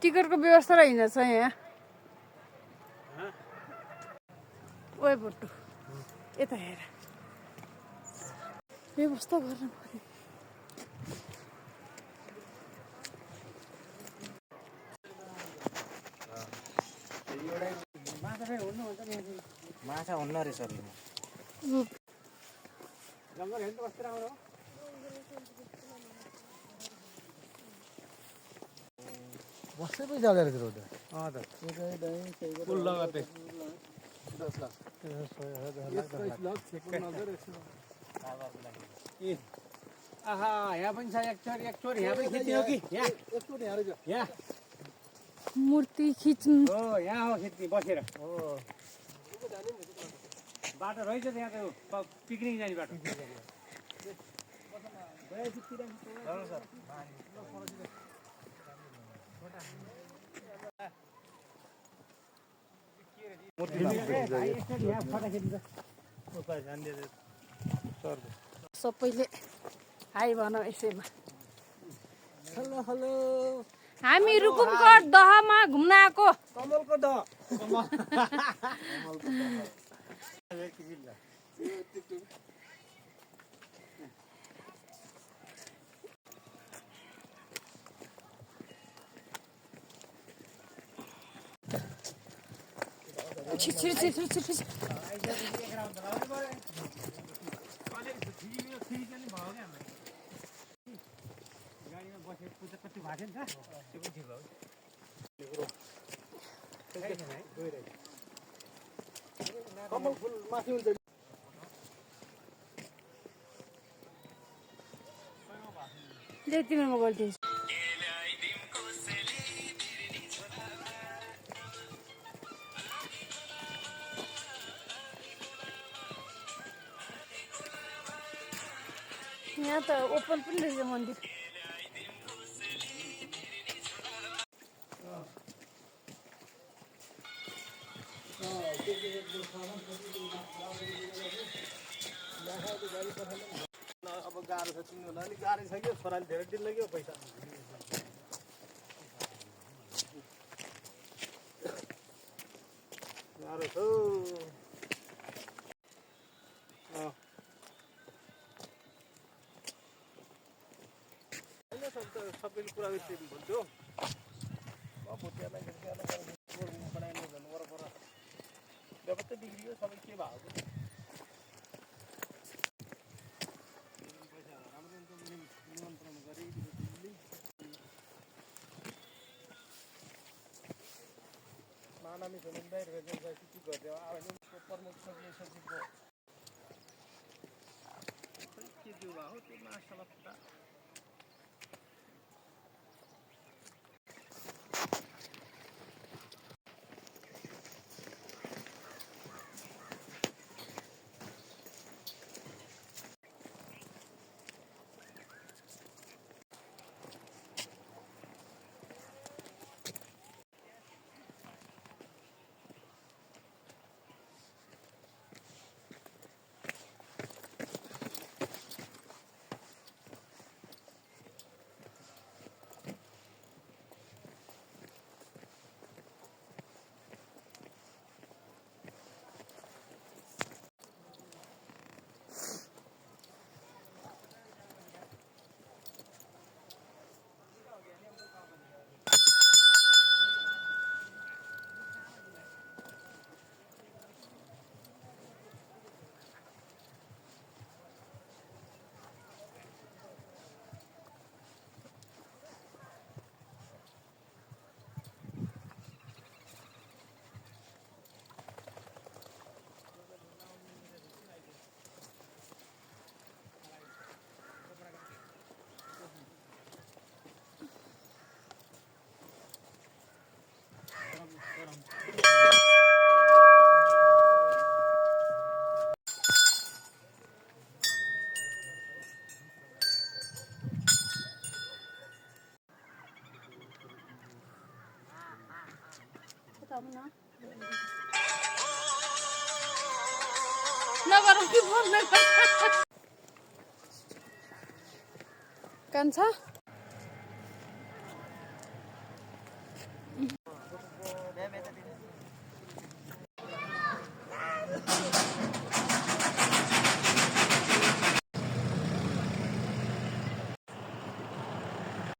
टिकटको व्यवस्था रहेछ यहाँ। ओए भुट्टु यता हेर, व्यवस्था गर्नु पर्यो। माछा हुन्न रहेछ बस्दै पनि चलेर रहेछ रोड। यहाँ पनि छ एक चोर यहाँ पनि खिच्ने हो कि यहाँ मूर्ति खिच्नु हो, यहाँ हो खिच्ने बसेर हो। बाटो रहेछ त्यहाँ त पिकनिक जाने बाटो। सबैले हाई भनौँ यसैमा। हेलो हेलो, हामी रुकुमकोट दहमा घुम्न आएको। कमलको दह कमल फुल माथि हुन्छ। त्यतिमा म गरिदिन्छु। यहाँ त ओपन पनि रहेछ मन्दिर। अब गाह्रो छ चिन्नु होला, अलिक गाह्रो छ कि छोराले धेरै दिन लाग्यो पैसा गाह्रो छ। सबैले कुरा भन्थ्यो बनाइनु भन्नु वरपर व्यवस्था बिग्रियो, सबै के भएको निमन्त्रण गरे मानवी समुदाय के गर्थ्यो अब प्रमुख सचिवको के त्यो भयो त्यो मासलप्पा नगरौँ कि बोल्नु कान्छ ल्याम यतातिर